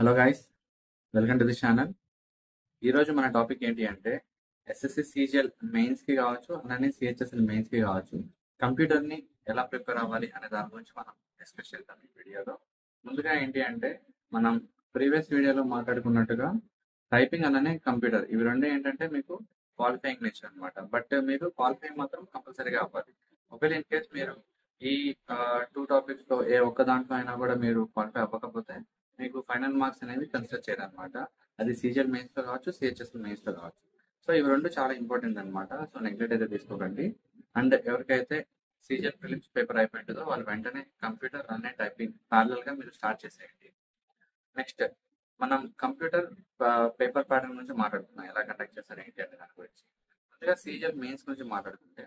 Hello guys, welcome to the channel. ఈరోజు మన topic ఏంటి అంటే ఎస్ఎస్సి సిజిఎల్ మెయిన్స్కి కావచ్చు, అలానే సిహెచ్ఎస్ఎల్ మెయిన్స్కి కావచ్చు, కంప్యూటర్ని ఎలా ప్రిపేర్ అవ్వాలి అనే దాని గురించి మనం డిస్కస్ చేద్దాం ఈ వీడియోలో. ముందుగా ఏంటి అంటే మనం ప్రీవియస్ వీడియోలో మాట్లాడుకున్నట్టుగా టైపింగ్ అలానే కంప్యూటర్ ఇవి రెండు ఏంటంటే మీకు క్వాలిఫైయింగ్ నేచర్ అనమాట. బట్ మీరు క్వాలిఫైయింగ్ మాత్రం కంపల్సరీగా అవ్వాలి. ఒకవేళ ఇన్ కేస్ మీరు ఈ టూ టాపిక్స్లో ఏ ఒక్క దాంట్లో అయినా కూడా మీరు క్వాలిఫై అవ్వకపోతే మీకు ఫైనల్ మార్క్స్ అనేవి కన్సిడర్ చేయరు అనమాట. అది సీజిఎల్ మెయిన్స్లో కావచ్చు, సిహెచ్ఎస్ఎల్ మెయిన్స్లో కావచ్చు. సో ఇవి రెండు చాలా ఇంపార్టెంట్ అనమాట. సో నెగ్లెక్ట్ అయితే తీసుకోకండి. అండ్ ఎవరికైతే సీజిఎల్ ప్రిలిమ్స్ పేపర్ అయిపోయింటుందో వాళ్ళు వెంటనే కంప్యూటర్ అనే టైపింగ్ ప్యారలల్ గా మీరు స్టార్ట్ చేసేయండి. నెక్స్ట్ మనం కంప్యూటర్ పేపర్ ప్యాటర్న్ గురించి మాట్లాడుతున్నాం, ఎలా కండక్ట్ చేస్తారు ఏంటి అనే దాని గురించి. ముందుగా సీజిఎల్ మెయిన్స్ గురించి మాట్లాడుకుంటే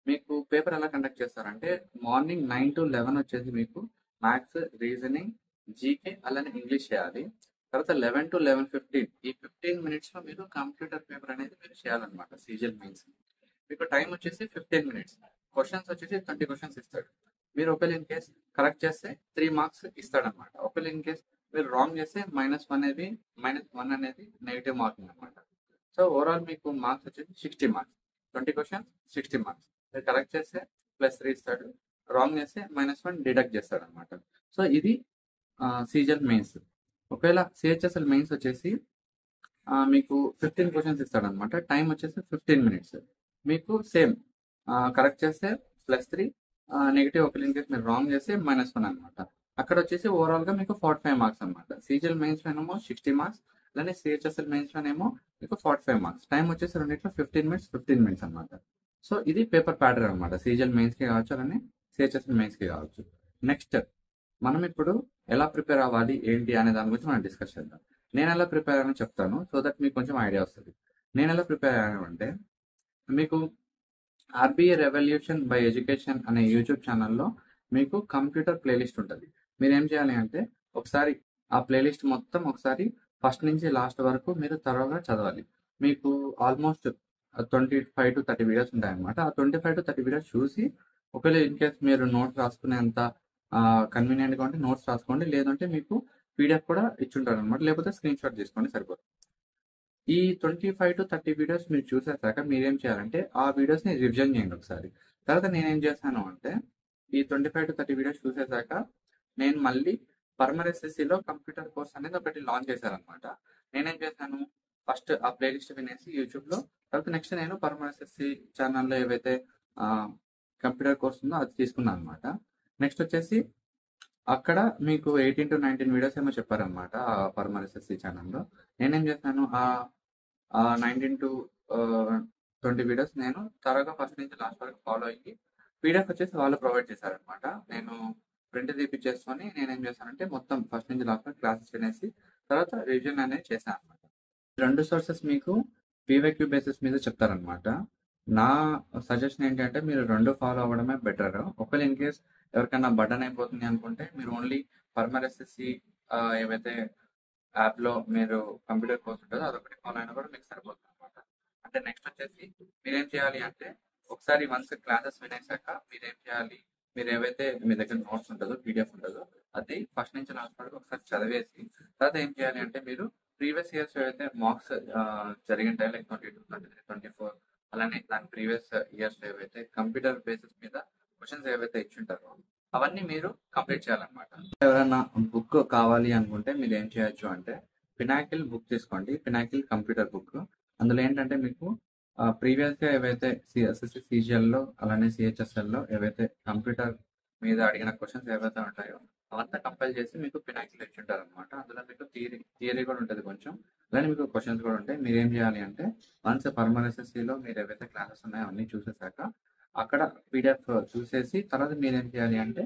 మీకు పేపర్ ఎలా కండక్ట్ చేస్తారంటే మార్నింగ్ 9 to 11 వచ్చేసి మీకు మ్యాథ్స్, రీజనింగ్, జీకే అలానే ఇంగ్లీష్ చేయాలి. తర్వాత 11 to 11:15 ఈ 15 minutes లో మీరు కంప్యూటర్ పేపర్ అనేది మీరు చేయాలన్నమాట. సీజిఎల్ మెయిన్స్ మీకు టైం వచ్చేసి 15 minutes. క్వశ్చన్స్ వచ్చేసి 20 క్వశ్చన్స్ ఇస్తాడు. మీరు ఒకవేళ ఇన్ కేస్ కరెక్ట్ చేస్తే 3 మార్క్స్ ఇస్తాడనమాట. ఒకవేళ ఇన్ కేస్ మీరు రాంగ్ చేస్తే -1 అనేది నెగిటివ్ మార్కింగ్ అనమాట. సో ఓవరాల్ మీకు మార్క్స్ వచ్చేసి 60 మార్క్స్. 20 questions 60 marks. మీరు కరెక్ట్ చేస్తే +3 ఇస్తాడు, రాంగ్ చేస్తే -1 డిడక్ట్ చేస్తాడు అనమాట. సో ఇది సీజిఎల్ మెయిన్స్. ఒకవేళ సిహెచ్ఎస్ఎల్ మెయిన్స్ వచ్చేసి మీకు 15 క్వశ్చన్స్ ఇస్తాడు అనమాట. టైం వచ్చేసి 15 minutes. మీకు సేమ్ కరెక్ట్ చేస్తే +3, నెగిటివ్ ఒకవేళ ఇన్ కేస్ మీరు రాంగ్ చేస్తే -1 అనమాట. అక్కడ వచ్చేసి ఓవరాల్ గా మీకు 45 మార్క్స్ అనమాట. సీజిఎల్ మెయిన్స్ లోనేమో 60 మార్క్స్, అలానే సిహెచ్ఎస్ఎల్ మెయిన్స్ లోనేమో మీకు 45 మార్క్స్. టైం వచ్చేసి రెండిట్లో 15 minutes అనమాట. సో ఇది పేపర్ ప్యాటర్న్ అనమాట. సీజిఎల్ మెయిన్స్ కి కావచ్చు, అలానే సిహెచ్ఎస్ఎల్ మెయిన్స్ కి కావచ్చు. నెక్స్ట్ మనం ఇప్పుడు ఎలా ప్రిపేర్ అవ్వాలి ఏంటి అనే దాని గురించి మనం డిస్కస్ చేద్దాం. నేను ఎలా ప్రిపేర్ అయ్యానో చెప్తాను, సో దట్ మీకు కొంచెం ఐడియా వస్తుంది. నేను ఎలా ప్రిపేర్ అయ్యాను అంటే మీకు ఆర్బీఐ రెవల్యూషన్ బై ఎడ్యుకేషన్ అనే యూట్యూబ్ ఛానల్లో మీకు కంప్యూటర్ ప్లేలిస్ట్ ఉంటుంది. మీరు ఏం చేయాలి అంటే ఒకసారి ఆ ప్లేలిస్ట్ మొత్తం ఒకసారి ఫస్ట్ నుంచి లాస్ట్ వరకు మీరు త్వరగా చదవాలి. మీకు ఆల్మోస్ట్ 25 to 30 వీడియోస్ ఉంటాయన్నమాట. ఆ 25 to 30 వీడియోస్ చూసి ఒకవేళ ఇన్ కేస్ మీరు నోట్స్ రాసుకునేంత కన్వీనియంట్గా ఉంటే నోట్స్ రాసుకోండి, లేదంటే మీకు పీడిఎఫ్ కూడా ఇచ్చుంటారు అనమాట, లేకపోతే స్క్రీన్ షాట్ తీసుకోండి సరిపోతుంది. ఈ 25 to 30 వీడియోస్ మీరు చూసేసాక మీరేం చేయాలంటే ఆ వీడియోస్ని రివిజన్ చేయండి ఒకసారి. తర్వాత నేనేం చేశాను అంటే ఈ 25 to 30 వీడియోస్ చూసేసాక నేను మళ్ళీ పర్మర్ ఎస్ఎస్సిలో కంప్యూటర్ కోర్స్ అనేది ఒకటి లాంచ్ చేశారనమాట. నేనేం చేశాను, ఫస్ట్ ఆ ప్లేలిస్ట్ వినేసి యూట్యూబ్లో, తర్వాత నెక్స్ట్ నేను పర్మర్ ఎస్ఎస్సి ఛానల్లో ఏవైతే కంప్యూటర్ కోర్స్ ఉందో అది తీసుకున్నాను అనమాట. నెక్స్ట్ వచ్చేసి అక్కడ మీకు 18 to 19 వీడియోస్ ఏమో చెప్పారనమాట ఆ పర్మర్ ఎస్ఎస్సి ఛానల్లో. నేనేం చేశాను, ఆ 19 to 20 వీడియోస్ నేను త్వరగా ఫస్ట్ నుంచి లాస్ట్ వరకు ఫాలో అయ్యి పీడిఎఫ్ వచ్చేసి వాళ్ళు ప్రొవైడ్ చేశారనమాట. నేను ప్రింట్ తీపిచ్చేసుకొని నేనేం చేశానంటే మొత్తం ఫస్ట్ నుంచి లాస్ట్ వరకు క్లాసెస్ వినేసి తర్వాత రివిజన్ అనేది చేశాను అనమాట. రెండు సోర్సెస్ మీకు పీవైక్యూ బేసిస్ మీద చెప్తారనమాట. నా సజెషన్ ఏంటంటే మీరు రెండు ఫాలో అవ్వడమే బెటర్. ఒకవేళ ఇన్ కేస్ ఎవరికైనా బటన్ అయిపోతుంది అనుకుంటే మీరు ఓన్లీ పర్మర్ ఎస్ఎస్సి ఏవైతే యాప్లో మీరు కంప్యూటర్ కోర్స్ ఉంటుందో అదొకటి ఫాలో అయినా కూడా మీకు సరిపోతుంది అనమాట. అంటే నెక్స్ట్ వచ్చేసి మీరేం చేయాలి అంటే ఒకసారి వన్స్ క్లాసెస్ వినేసాక మీరేం చేయాలి, మీరు ఏవైతే మీ దగ్గర నోట్స్ ఉంటుందో పీడిఎఫ్ ఉంటుందో అది ఫస్ట్ నుంచి లాస్ట్ వరకు ఒకసారి చదివేసి తర్వాత ఏం చేయాలి అంటే మీరు ప్రీవియస్ ఇయర్స్ ఏవైతే మార్క్స్ జరిగింటాయో లైక్ 22, 23, 24 అలానే దాని ప్రీవియస్ ఇయర్స్ ఏవైతే కంప్యూటర్ బేసిస్ మీద క్వశ్చన్స్ ఏవైతే ఇచ్చింటారో అవన్నీ మీరు కంప్లీట్ చేయాలన్నమాట. ఎవరైనా బుక్ కావాలి అనుకుంటే మీరు ఏం చేయొచ్చు అంటే పినాకిల్ బుక్ తీసుకోండి, పినాకిల్ కంప్యూటర్ బుక్. అందులో ఏంటంటే మీకు ప్రీవియస్గా ఏవైతే ఎస్ఎస్సి సిజిఎల్లో అలానే సిహెచ్ఎస్ఎల్లో ఏవైతే కంప్యూటర్ మీద అడిగిన క్వశ్చన్స్ ఏవైతే ఉంటాయో అవంతా కంపైల్ చేసి మీకు పినాకిల్ ఇచ్చింటారు అనమాట. అందులో మీకు థియరీ కూడా ఉంటుంది కొంచెం, అలానే మీకు క్వశ్చన్స్ కూడా ఉంటాయి. మీరు ఏం చేయాలి అంటే వన్స్ పర్మర్ ఎస్ఎస్సిలో మీరు ఏవైతే క్లాసెస్ ఉన్నాయో అన్నీ చూసేసాక అక్కడ పీడిఎఫ్ చూసేసి తర్వాత మీరేం చేయాలి అంటే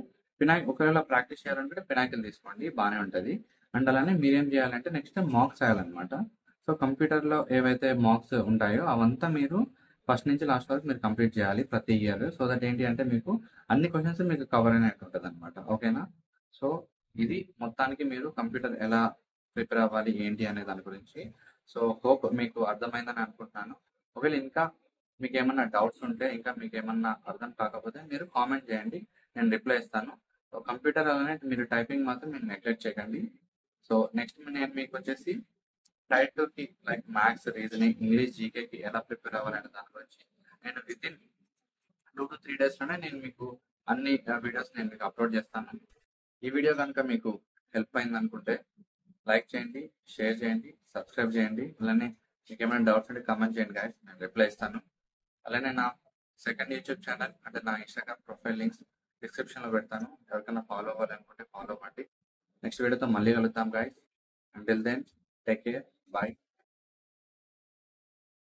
ఒకవేళ ప్రాక్టీస్ చేయాలంటే పినాకిల్ తీసుకోండి, బాగానే ఉంటుంది. అండ్ అలానే మీరేం చేయాలంటే నెక్స్ట్ మార్క్స్ రాయాలన్నమాట. సో కంప్యూటర్లో ఏవైతే మార్క్స్ ఉంటాయో అవంతా మీరు ఫస్ట్ నుంచి లాస్ట్ వరకు మీరు కంప్లీట్ చేయాలి ప్రతి ఇయర్. సో దట్ ఏంటి అంటే మీకు అన్ని క్వశ్చన్స్ మీకు కవర్ అయినట్టు ఉంటుంది అనమాట. ఓకేనా? సో ఇది మొత్తానికి మీరు కంప్యూటర్ ఎలా ప్రిపేర్ అవ్వాలి ఏంటి అనే దాని గురించి. సో హోప్ మీకు అర్థమైందని అనుకుంటున్నాను. ఒకవేళ ఇంకా మీకు ఏమన్నా డౌట్స్ ఉంటే, ఇంకా మీకు ఏమన్నా అర్థం కాకపోతే మీరు కామెంట్ చేయండి, నేను రిప్లై ఇస్తాను. సో కంప్యూటర్ అలానే మీరు టైపింగ్ మాత్రం మీరు నెగ్లెక్ట్ చేయకండి. సో నెక్స్ట్ నేను మీకు వచ్చేసి టైర్ 2కి లైక్ మ్యాథ్స్, రీజనింగ్, ఇంగ్లీష్, జీకేకి ఎలా ప్రిపేర్ అవ్వాలనే దాని గురించి నేను విత్ ఇన్ 2 to 3 డేస్లోనే నేను మీకు అన్ని వీడియోస్ నేను మీకు అప్లోడ్ చేస్తాను. ఈ వీడియో కనుక మీకు హెల్ప్ అయింది అనుకుంటే లైక్ చేయండి, షేర్ చేయండి, సబ్స్క్రైబ్ చేయండి. అలానే మీకు ఏమైనా డౌట్స్ ఉంటే కామెంట్ చేయండి గాయస్, నేను రిప్లై ఇస్తాను. అలానే నా సెకండ్ యూట్యూబ్ ఛానల్ అంటే నా ఇన్స్టాగ్రామ్ ప్రొఫైల్ లింక్స్ డిస్క్రిప్షన్లో పెడతాను. ఎవరికైనా ఫాలో అవ్వాలనుకుంటే ఫాలో అవ్వండి. నెక్స్ట్ వీడియోతో మళ్ళీ కలుద్దాం guys. Until then take care, bye.